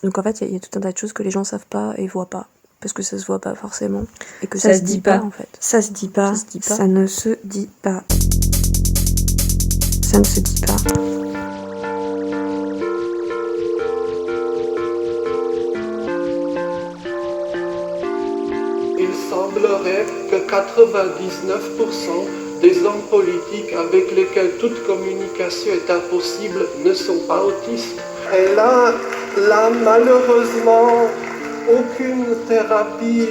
Donc en fait, il y a tout un tas de choses que les gens savent pas et voient pas. Parce que ça se voit pas forcément. Et que ça se dit pas en fait. Ça se dit pas. Ça ne se dit pas. Ça ne se dit pas. Il semblerait que 99% des hommes politiques avec lesquels toute communication est impossible ne sont pas autistes. Et là malheureusement, aucune thérapie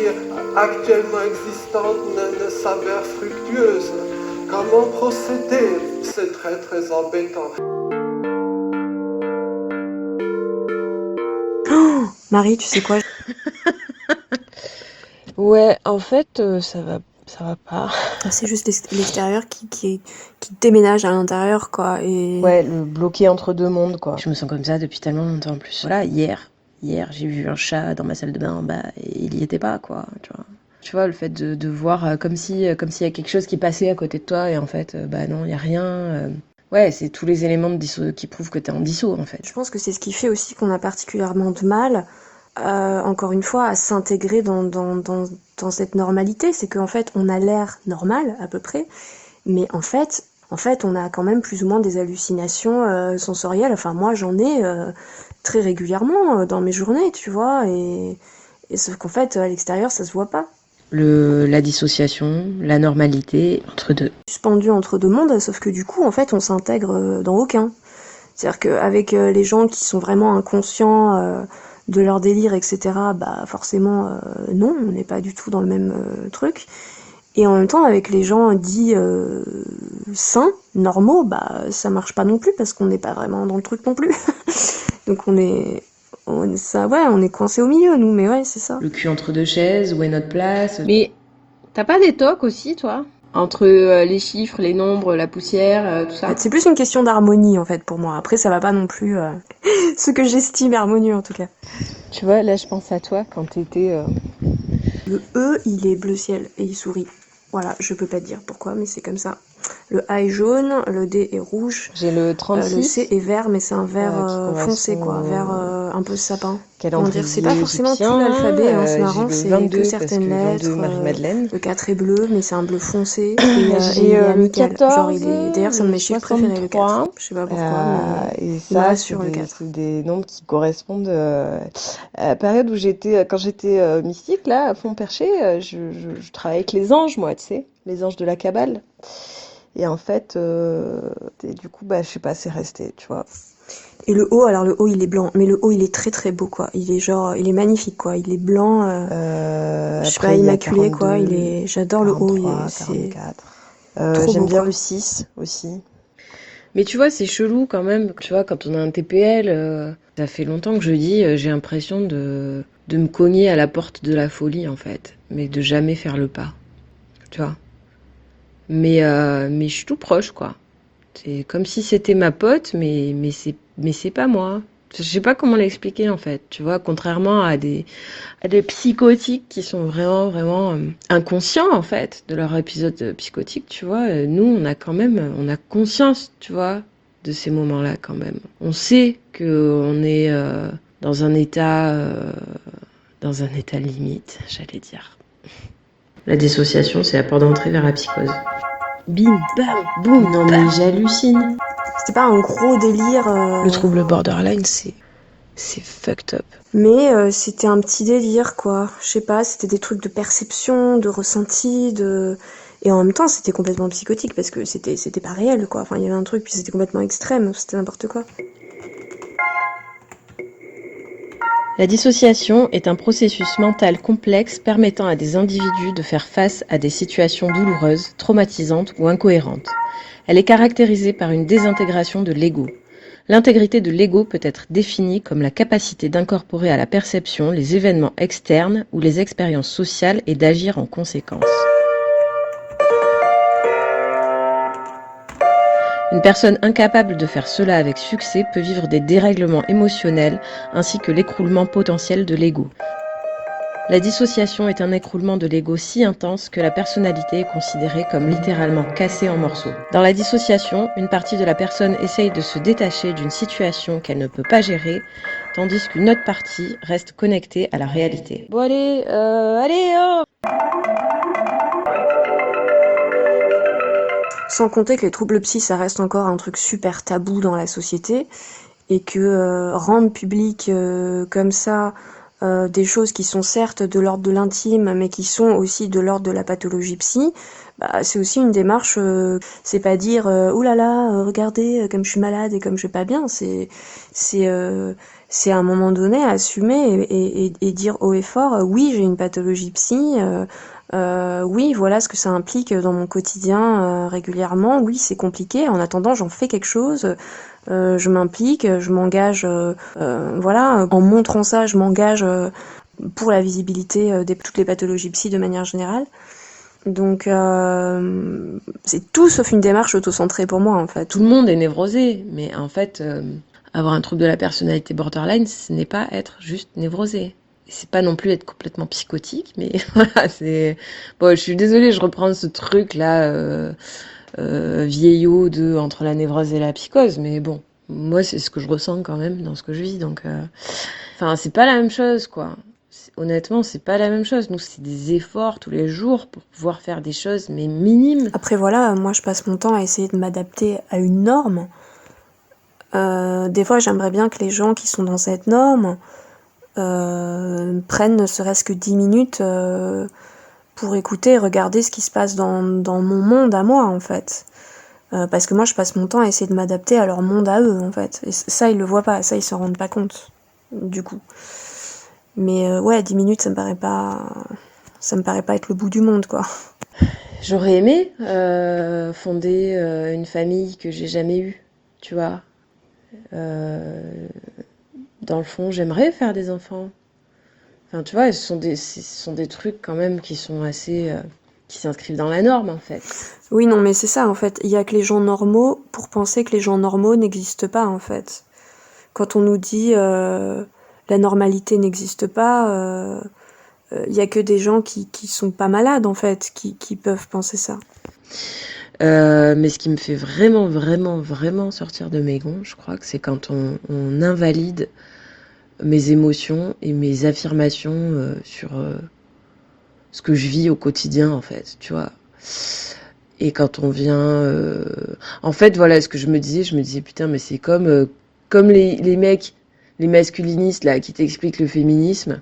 actuellement existante ne s'avère fructueuse. Comment procéder? C'est très très embêtant. Oh, Marie, tu sais quoi? Ouais, en fait, ça va pas. C'est juste l'extérieur qui déménage à l'intérieur, quoi. Et... Ouais, le bloqué entre deux mondes, quoi. Je me sens comme ça depuis tellement longtemps en plus. Voilà, hier, j'ai vu un chat dans ma salle de bain, et il y était pas, quoi, tu vois. Tu vois, le fait de voir comme s'il y a quelque chose qui passait à côté de toi, et en fait, non, il y a rien. Ouais, c'est tous les éléments qui prouvent que t'es en disso, en fait. Je pense que c'est ce qui fait aussi qu'on a particulièrement de mal, encore une fois, à s'intégrer dans cette normalité. C'est qu'en fait, on a l'air normal, à peu près, mais en fait, on a quand même plus ou moins des hallucinations sensorielles. Enfin, moi, j'en ai très régulièrement dans mes journées, tu vois, et sauf qu'en fait, à l'extérieur, ça se voit pas. La dissociation, la normalité, entre deux. Suspendu entre deux mondes, sauf que du coup, en fait, on s'intègre dans aucun. C'est-à-dire qu'avec les gens qui sont vraiment inconscients de leur délire, etc., forcément, non, on n'est pas du tout dans le même truc. Et en même temps, avec les gens dits sains, normaux, ça marche pas non plus parce qu'on n'est pas vraiment dans le truc non plus. Donc on est coincé au milieu, nous, mais ouais, c'est ça. Le cul entre deux chaises, où est notre place? Mais t'as pas des tocs aussi, toi? Entre les chiffres, les nombres, la poussière, tout ça? C'est plus une question d'harmonie, en fait, pour moi. Après, ça va pas non plus ce que j'estime harmonieux, en tout cas. Tu vois, là, je pense à toi quand t'étais... Le E, il est bleu ciel et il sourit. Voilà, je peux pas te dire pourquoi, mais c'est comme ça. Le A est jaune, le D est rouge. J'ai le 36. Le C est vert, mais c'est un vert foncé, quoi. Vert un peu sapin. Comment dire, c'est pas forcément tout l'alphabet, hein, c'est marrant, c'est que certaines lettres. Le 4 est bleu, mais c'est un bleu foncé. Et il est amical. 14, genre, d'ailleurs, c'est un de mes chiffres préférés, le 4. Je sais pas pourquoi, mais et ça, moi, sur le 4. C'est des nombres qui correspondent à la période où quand j'étais mystique, là, à fond perché, je travaillais avec les anges, moi, tu sais, les anges de la Kabbale. Et en fait, du coup, je sais pas, c'est resté, tu vois. Et le haut, alors le haut, il est blanc, mais le haut, il est très très beau, quoi. Il est magnifique, quoi. Il est blanc, je sais pas, immaculé, 42, quoi. J'adore 43, le haut. 44. J'aime bien le 6 aussi. Mais tu vois, c'est chelou quand même. Tu vois, quand on a un TPL, ça fait longtemps que je dis, j'ai l'impression de me cogner à la porte de la folie, en fait. Mais de jamais faire le pas. Tu vois. Mais je suis tout proche, quoi. C'est comme si c'était ma pote, mais c'est pas moi. Je sais pas comment l'expliquer, en fait. Tu vois, contrairement à des psychotiques qui sont vraiment, vraiment inconscients, en fait, de leur épisode psychotique, tu vois. Nous, on a conscience, tu vois, de ces moments-là, quand même. On sait qu'on est dans un état limite, j'allais dire. La dissociation, c'est la porte d'entrée vers la psychose. Bim, bam, boum. Non mais j'hallucine. C'était pas un gros délire. Le trouble borderline, c'est fucked up. Mais c'était un petit délire, quoi. Je sais pas, c'était des trucs de perception, de ressenti, et en même temps, c'était complètement psychotique parce que c'était pas réel, quoi. Enfin, il y avait un truc, puis c'était complètement extrême, c'était n'importe quoi. La dissociation est un processus mental complexe permettant à des individus de faire face à des situations douloureuses, traumatisantes ou incohérentes. Elle est caractérisée par une désintégration de l'ego. L'intégrité de l'ego peut être définie comme la capacité d'incorporer à la perception les événements externes ou les expériences sociales et d'agir en conséquence. Une personne incapable de faire cela avec succès peut vivre des dérèglements émotionnels ainsi que l'écroulement potentiel de l'ego. La dissociation est un écroulement de l'ego si intense que la personnalité est considérée comme littéralement cassée en morceaux. Dans la dissociation, une partie de la personne essaye de se détacher d'une situation qu'elle ne peut pas gérer tandis qu'une autre partie reste connectée à la réalité. Bon allez, oh. Sans compter que les troubles psy, ça reste encore un truc super tabou dans la société, et que rendre public comme ça des choses qui sont certes de l'ordre de l'intime, mais qui sont aussi de l'ordre de la pathologie psy, bah, c'est aussi une démarche, c'est pas dire ouh là là, regardez comme je suis malade et comme je vais pas bien, c'est à un moment donné assumer et dire haut et fort oui, j'ai une pathologie psy, oui, voilà ce que ça implique dans mon quotidien régulièrement, oui, c'est compliqué, en attendant j'en fais quelque chose. Je m'implique, je m'engage, voilà, en montrant ça, je m'engage pour la visibilité de toutes les pathologies psy de manière générale. Donc c'est tout sauf une démarche autocentrée pour moi en fait. Tout le monde est névrosé, mais en fait, avoir un trouble de la personnalité borderline, ce n'est pas être juste névrosé. C'est pas non plus être complètement psychotique, mais voilà, c'est... Bon, je suis désolée, je reprends ce truc là... vieillot entre la névrose et la psychose, mais bon, moi c'est ce que je ressens quand même dans ce que je vis, donc enfin c'est pas la même chose quoi. Honnêtement, c'est pas la même chose. Nous, c'est des efforts tous les jours pour pouvoir faire des choses, mais minimes. Après voilà, moi je passe mon temps à essayer de m'adapter à une norme. Des fois, j'aimerais bien que les gens qui sont dans cette norme prennent ne serait-ce que 10 minutes pour écouter et regarder ce qui se passe dans mon monde à moi, en fait. Parce que moi, je passe mon temps à essayer de m'adapter à leur monde à eux, en fait. Et ça, ils le voient pas, ça, ils s'en rendent pas compte, du coup. Mais ouais, 10 minutes, ça me paraît pas être le bout du monde, quoi. J'aurais aimé fonder une famille que j'ai jamais eue, tu vois. Dans le fond, j'aimerais faire des enfants. Enfin, tu vois, ce sont des trucs quand même qui sont assez... qui s'inscrivent dans la norme, en fait. Oui, non, mais c'est ça, en fait. Il y a que les gens normaux pour penser que les gens normaux n'existent pas, en fait. Quand on nous dit la normalité n'existe pas, il y a que des gens qui sont pas malades, en fait, qui peuvent penser ça. Mais ce qui me fait vraiment, vraiment, vraiment sortir de mes gonds, je crois que c'est quand on invalide mes émotions et mes affirmations sur ce que je vis au quotidien, en fait, tu vois. Et quand on vient... En fait, voilà, ce que je me disais, putain, mais c'est comme les mecs, les masculinistes, là, qui t'expliquent le féminisme.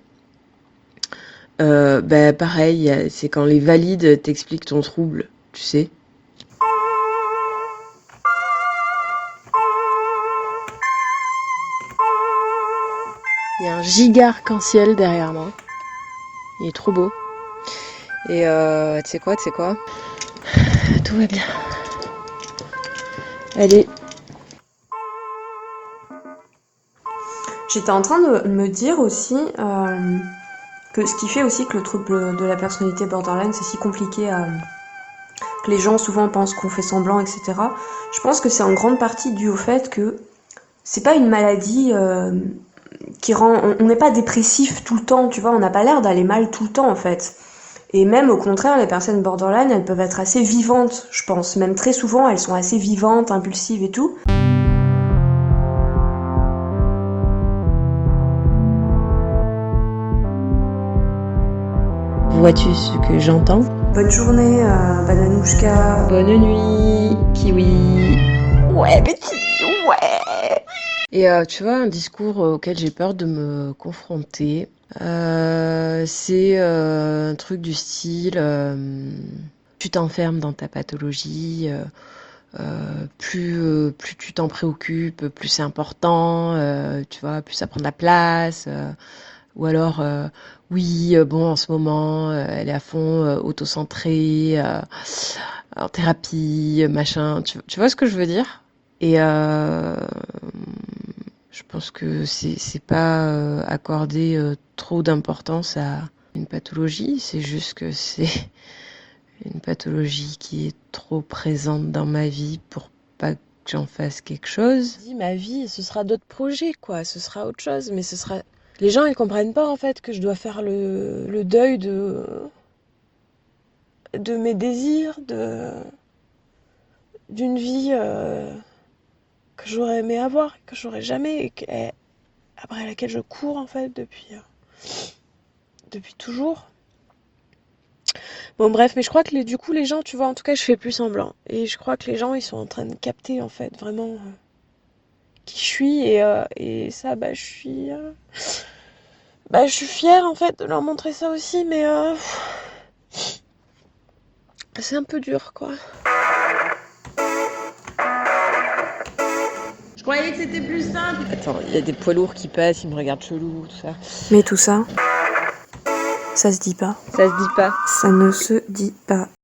Bah, pareil, c'est quand les valides t'expliquent ton trouble, tu sais. Il y a un giga arc-en-ciel derrière moi. Il est trop beau. Et tu sais quoi tout va bien. Allez. J'étais en train de me dire aussi que ce qui fait aussi que le trouble de la personnalité borderline c'est si compliqué, que les gens souvent pensent qu'on fait semblant, etc. Je pense que c'est en grande partie dû au fait que c'est pas une maladie qui rend... On n'est pas dépressif tout le temps, tu vois, on n'a pas l'air d'aller mal tout le temps en fait. Et même au contraire, les personnes borderline, elles peuvent être assez vivantes, je pense. Même très souvent, elles sont assez vivantes, impulsives et tout. Vois-tu ce que j'entends ? Bonne journée, Bananouchka. Bonne nuit, Kiwi. Ouais, Betty, ouais. Et tu vois, un discours auquel j'ai peur de me confronter, c'est un truc du style tu t'enfermes dans ta pathologie, plus tu t'en préoccupes, plus c'est important, tu vois, plus ça prend de la place. Ou alors, oui, bon, en ce moment, elle est à fond autocentrée, en thérapie, machin. Tu vois ce que je veux dire ? Et je pense que c'est pas accorder trop d'importance à une pathologie. C'est juste que c'est une pathologie qui est trop présente dans ma vie pour pas que j'en fasse quelque chose. Ma vie, ce sera d'autres projets, quoi. Ce sera autre chose, mais ce sera... Les gens, ils comprennent pas, en fait, que je dois faire le deuil de mes désirs, d'une vie que j'aurais aimé avoir, que j'aurais jamais, et après laquelle je cours en fait depuis toujours. Bon bref, mais je crois que du coup les gens, tu vois, en tout cas je fais plus semblant. Et je crois que les gens ils sont en train de capter en fait vraiment qui je suis et ça je suis fière en fait de leur montrer ça aussi, mais c'est un peu dur quoi. Je croyais que c'était plus simple. Attends, il y a des poids lourds qui passent, ils me regardent chelou, tout ça. Mais tout ça, ça se dit pas. Ça se dit pas. Ça ne se dit pas.